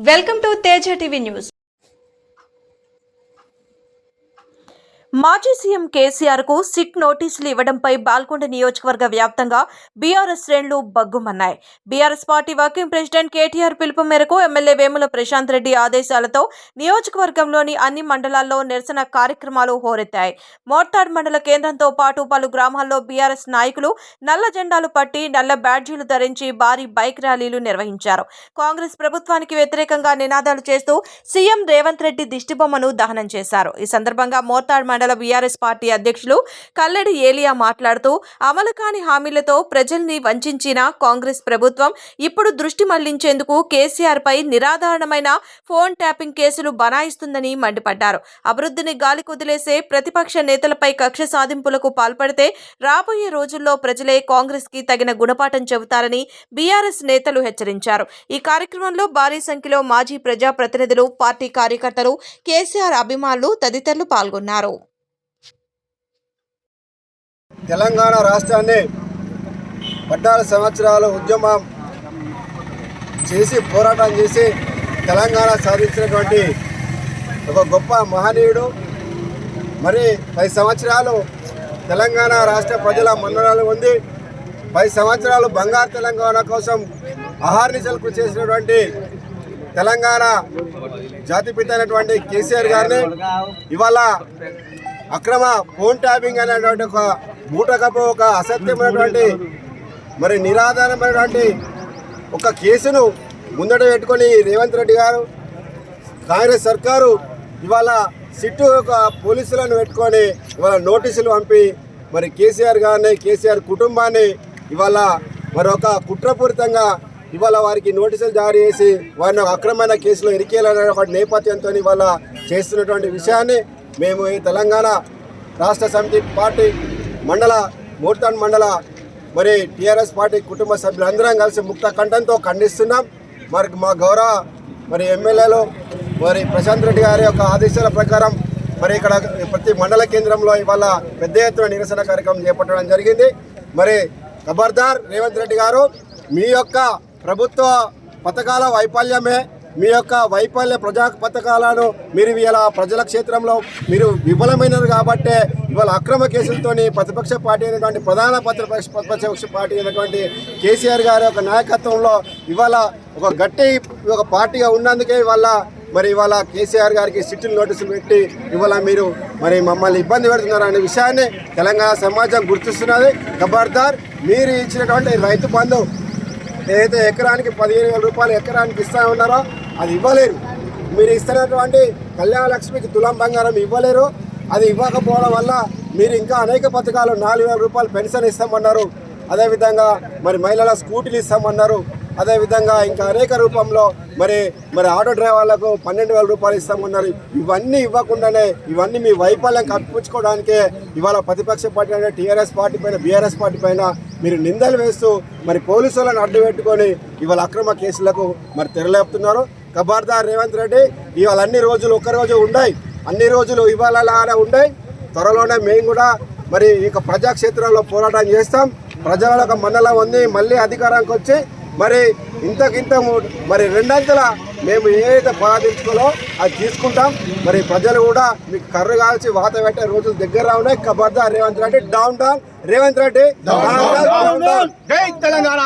Welcome to Teja TV news. మాజీ CM KCR కు SIT నోటీసులు ఇవ్వడంపై బాల్కొండ నియోజకవర్గ వ్యాప్తంగా బీఆర్ఎస్ శ్రేణులు బగ్గుమన్నాయి. BRS party working president KTR పిలుపు మేరకు ఎమ్మెల్యే వేముల ప్రశాంత్ రెడ్డి ఆదేశాలతో నియోజకవర్గంలోని అన్ని మండలాల్లో నిరసన కార్యక్రమాలు హోరెత్తాయి. మోర్తాడ్ మండల కేంద్రంతో పాటు పలు గ్రామాల్లో బీఆర్ఎస్ నాయకులు నల్ల జెండాలు పట్టి నల్ల బ్యాడ్జీలు ధరించి భారీ బైక్ ర్యాలీలు నిర్వహించారు. కాంగ్రెస్ ప్రభుత్వానికి వ్యతిరేకంగా నినాదాలు చేస్తూ సీఎం రేవంత్ రెడ్డి దిష్టిబొమ్మను దహనం చేశారు. ఈ సందర్భంగా మోర్తాడ్ మండల బీఆర్ఎస్ పార్టీ అధ్యక్షులు కల్లెడి ఏలియా మాట్లాడుతూ అమలు కాని హామీలతో ప్రజల్ని వంచిన కాంగ్రెస్ ప్రభుత్వం ఇప్పుడు దృష్టి మళ్లించేందుకు కేసీఆర్ పై నిరాధారణమైన ఫోన్ ట్యాపింగ్ కేసులు బనాయిస్తుందని మండిపడ్డారు. అభివృద్ధిని గాలి కుదిలేసే ప్రతిపక్ష నేతలపై కక్ష సాధింపులకు పాల్పడితే రాబోయే రోజుల్లో ప్రజలే కాంగ్రెస్ కి తగిన గుణపాఠం చెబుతారని బీఆర్ఎస్ నేతలు హెచ్చరించారు. ఈ కార్యక్రమంలో భారీ సంఖ్యలో మాజీ ప్రజాప్రతినిధులు, పార్టీ కార్యకర్తలు, కేసీఆర్ అభిమానులు తదితరులు పాల్గొన్నారు. తెలంగాణ రాష్ట్రాన్ని 14 సంవత్సరాలు ఉద్యమం చేసి పోరాటం చేసి తెలంగాణ సాధించినటువంటి ఒక గొప్ప మహనీయుడు. మరి 10 సంవత్సరాలు తెలంగాణ రాష్ట్ర ప్రజల మన్ననలు ఉంది. 10 సంవత్సరాలు బంగారు తెలంగాణ కోసం అహర్నిశలు కృషి చేసినటువంటి తెలంగాణ జాతిపిత అయినటువంటి కేసీఆర్ గారిని ఇవాళ అక్రమ ఫోన్ ట్యాపింగ్ అనేటువంటి ఒక బూటకపు ఒక అసత్యమైనటువంటి మరి నిరాధారమైనటువంటి ఒక కేసును ముందట పెట్టుకొని రేవంత్ రెడ్డి గారు కాంగ్రెస్ సర్కారు ఇవాళ సిట్టు ఒక పోలీసులను పెట్టుకొని ఇవాళ నోటీసులు పంపి మరి కేసీఆర్ గారిని, కేసీఆర్ కుటుంబాన్ని ఇవాళ మరొక కుట్రపూరితంగా ఇవాళ వారికి నోటీసులు జారీ చేసి వారిని అక్రమమైన కేసులో ఇరికేయాలనే ఒక నేపథ్యంతో ఇవాళ చేస్తున్నటువంటి విషయాన్ని మేము ఈ తెలంగాణ రాష్ట్ర సమితి పార్టీ మోర్తాడ్ మండల మరి టీఆర్ఎస్ పార్టీ కుటుంబ సభ్యులందరం కలిసి ముక్త కంఠంతో ఖండిస్తున్నాం. మరి మా గౌరవ మరి ఎమ్మెల్యేలు మరి ప్రశాంత్ రెడ్డి గారి యొక్క ఆదేశాల ప్రకారం మరి ఇక్కడ ప్రతి మండల కేంద్రంలో ఇవాళ పెద్ద ఎత్తున నిరసన కార్యక్రమం చేపట్టడం జరిగింది. మరి ఖబర్దార్ రేవంత్ రెడ్డి గారు, మీ యొక్క ప్రభుత్వ పథకాల వైఫల్యమే, మీ యొక్క వైఫల్య ప్రజా పథకాలను మీరు ఇవాళ ప్రజల క్షేత్రంలో మీరు విఫలమైనరు కాబట్టే ఇవాళ అక్రమ కేసులతోని ప్రతిపక్ష పార్టీ అయినటువంటి ప్రధాన ప్రతిపక్ష పార్టీ అయినటువంటి కేసీఆర్ గారి యొక్క నాయకత్వంలో ఇవాళ ఒక గట్టి ఒక పార్టీగా ఉన్నందుకే ఇవాళ కేసీఆర్ గారికి సిట్టింగ్ నోటీసులు పెట్టి ఇవాళ మీరు మరి మమ్మల్ని ఇబ్బంది పెడుతున్నారు అనే విషయాన్ని తెలంగాణ సమాజం గుర్తిస్తున్నది. ఖబర్దార్, మీరు ఇచ్చినటువంటి రైతు బంధు ఏదైతే ఎకరానికి 15,000 రూపాయలు ఎకరానికి ఇస్తా ఉన్నారో అది ఇవ్వలేరు. మీరు ఇస్తున్నటువంటి కళ్యాణ లక్ష్మికి తులం బంగారం ఇవ్వలేరు. అది ఇవ్వకపోవడం వల్ల మీరు ఇంకా అనేక పథకాలు 4,000 రూపాయలు పెన్షన్ ఇస్తామన్నారు. అదేవిధంగా మరి మహిళల స్కూటీలు ఇస్తామన్నారు. అదేవిధంగా ఇంకా అనేక రూపంలో మరి ఆటో డ్రైవర్లకు 12,000 రూపాయలు ఇస్తామన్నారు. ఇవన్నీ ఇవ్వకుండానే ఇవన్నీ మీ వైఫల్యం కప్పించుకోవడానికే ఇవాళ ప్రతిపక్ష పార్టీ అంటే టీఆర్ఎస్ పార్టీ పైన, బీఆర్ఎస్ పార్టీ పైన మీరు నిందలు వేస్తూ మరి పోలీసులను అడ్డు పెట్టుకొని ఇవాళ అక్రమ కేసులకు మరి తెరలేపుతున్నారు. ఖబర్దార్ రేవంత్ రెడ్డి, ఇవాళ అన్ని రోజులు ఒక్కరోజు ఉన్నాయి, అన్ని రోజులు ఇవాళ ఉన్నాయి. త్వరలోనే మేము కూడా మరి ఇక ప్రజాక్షేత్రంలో పోరాటం చేస్తాం. ప్రజల మన్నలం ఉంది. మళ్ళీ అధికారానికి వచ్చి మరి ఇంతకింత మరి రెండంతల మేము ఏదైతే బాధించుకోలో అది తీసుకుంటాం. మరి ప్రజలు కూడా మీకు కర్రు కాల్చి వాత పెట్టే రోజులు దగ్గర ఉన్నాయి. ఖబర్దార్ Revanth Reddy, down down Revanth Reddy, down down. జై తెలంగాణ.